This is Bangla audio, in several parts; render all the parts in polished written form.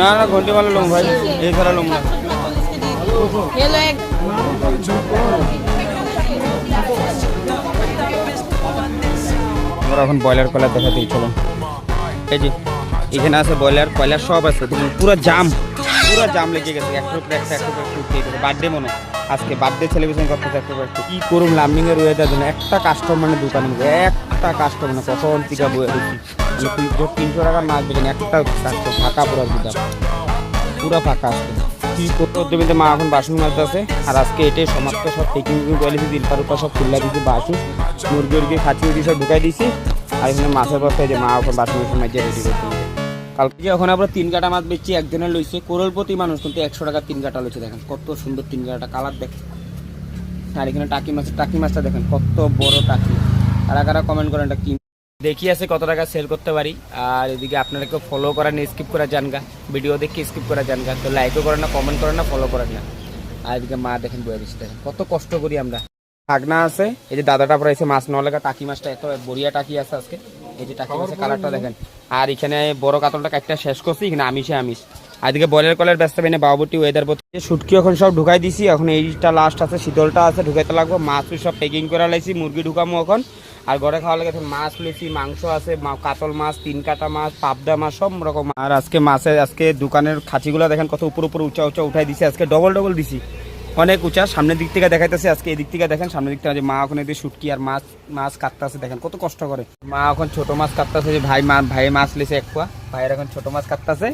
না না ঘন্টি মারো লুম ভাই, এই ছাড়া লুম না। আমরা এখন ব্রয়লার কয়লার দেখাতে চলো। এই যে এখানে আছে ব্রয়লার কয়লার সব আছে, পুরো জাম লেগে গেছে। একটু বার্থডে মনে আজকে বার্থডে সেলিব্রেশন করতেছে একটু কি করুম লামিং এর ওয়েদার জন্য একটা কাস্টমার দোকানে একটা কাস্টমার কখন টিকা বয়ে দিচ্ছি 300 টাকার মাছ দেখেন একটা ফাঁকা পুরো দিতাম পুরো ফাঁকা আসছে। কি করতে জমিতে মা এখন বাসন মাছ আছে। আর আজকে এটাই সমাপ্ত, সব পেকিং কোয়ালিটি দিলপার উপর সব খুল্লা দিচ্ছি, বাসন মুরগি খাঁচি উঠি সব ঢুকাই দিছি। আর এখানে মাছের বস্তায় যে মা এখন বাসন মাঝে রেডি করতে কালকে যে এখন আমরা 3 কাটা মাছ বেচছি, একজনের লইছে করোড়পতি মানুষ কিন্তু 100 টাকা 3 কাটা লইছে। দেখেন কত সুন্দর 3 কাটা কালার দেখেন। আর এখানে টাকি মাছটা দেখেন কত বড় টাকি। কারা কমেন্ট করেন এটা কি দেখি আছে কত টাকা সেল করতে পারি। আর এদিকে আপনারা কেউ ফলো করেন স্কিপ করে জানগা, ভিডিও দেখে স্কিপ করে জানগা, তো লাইকও করেন না, কমেন্ট করেন না, ফলো করেন না। আর এদিকে মা দেখেন বয়ে দিচ্ছে, দেখেন কত কষ্ট করি আমরা। ভাগনা আছে এই যে দাদাটা পড়াইছে মাছ নেওয়া লেগা, টাকি মাছটা এত বড়িয়া টাকি আছে আজকে। এই যে টাকি মাছের কালারটা দেখেন। আর এখানে বড় কাতলটা কাটটা শেষ করছি, এখানে আমিষে আমিষ। আর এদিকে বয়লার কলের ব্যস্ত পেনে বাবুটি ওয়েদার বলতে শুটকি এখন সব ঢুকাই দিছি। এখন এইটা লাস্ট আছে, শীতলটা আছে ঢুকাইতে লাগবো। মাছ সব প্যাকিং করে লাইছি, মুরগি ঢুকামো এখন। আর ঘরে খাওয়া লাগে মাছ লইছি, মাংস আছে, কাতল মাছ, 3 কাটা মাছ, পাবদা মাছ সব রকম। আর আজকে দোকানের খাঁচিগুলো দেখেন কত উপর উঁচা উঠাই দিছি। আজকে ডবল দিছি, অনেক উঁচা। সামনের দিক থেকে দেখাইতেছে, আজকে এদিক থেকে দেখেন সামনের দিক থেকে। মা ওখানে শুটকি আর মাছ কাটতেছে, দেখেন কত কষ্ট করে। মা এখন ছোট মাছ কাটতেছে, যে ভাই মাছ লেছে 1 পোয়া, ভাইয়ের এখন ছোট মাছ কাটতেছে।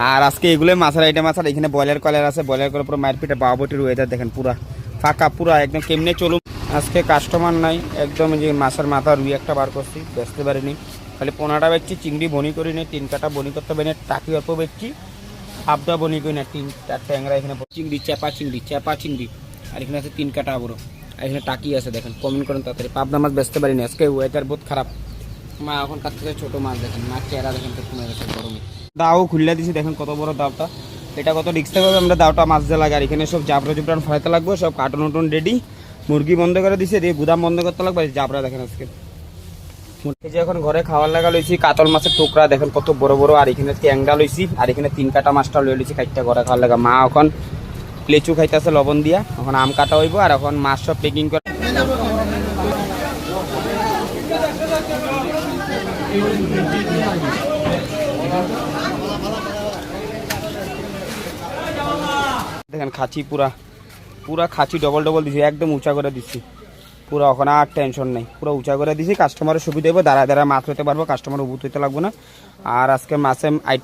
আর আজকে এগুলো মাছের আইটেম আছে। আর এখানে ব্রয়লার কয়লার আছে, ব্রয়লার কয়লার পুরো মায়ের পিঠে বাবুটির ওয়েদার দেখেন পুরা ফাঁকা, পুরা একদম কেমনে চলুন। আজকে কাস্টমার নাই একদম, যে মাছের মাথা রুই একটা বার করছি, বেচতে পারিনি। খালি 15টা বেচছি, চিংড়ি বনি করি নি, 3 কাটা বনি করতে পারি না, টাকি অল্প বেচছি, আবদা বনি করি না, 3-4 ট্যাংরা এখানে চিংড়ি, চেপা চিংড়ি। আর এখানে আছে 3 কাটা বড়। আর এখানে টাকি আছে দেখেন, কমেন্ট করেন তাড়াতাড়ি। পাবদা মাছ বেচতে পারিনি আজকে, ওয়েদার বহুত খারাপ। মা এখন কাটতেছে ছোট মাছ, দেখেন মাছ চেহারা দেখেন তো কমে গেছে গরমে। দাও খুললে দিছি, দেখেন কত বড় দাওটা। এটা কত রিক্স থাকবে, আমরা দাওটা মাছ দিয়ে লাগে। আর এখানে সব জাবরান ফলাইতে লাগবে, সব কার্টুন রেডি। মুরগি বন্ধ করে দিছে, দিয়ে গুদাম বন্ধ করতে লাগবে। জাবরা দেখেন আজকে যে এখন ঘরে খাওয়ার লাগা লইছি, কাতল মাছের টুকরা দেখেন কত বড়। আর এখানে ট্যাংরা লইছি, আর এখানে 3 কাটা মাছটা লই লইছি কাইটটা ঘরে খাওয়ার লাগা। মা এখন লেচু খাইতেছে লবণ দিয়া, এখন আম কাটা হইব। আর এখন মাছ সব প্যাকিং করে দেখেন খাঁচি পুরা খাঁচি ডবল দিছি, একদম উঁচা করে দিচ্ছি পুরো। ওখানে আর টেনশন নেই, পুরো উঁচা করে দিছি। কাস্টমারের সুবিধা হইব, দাঁড়া মাছ হইতে পারবো, কাস্টমার উবুত হইতে লাগবো না। আর আজকে মাছে আইটেম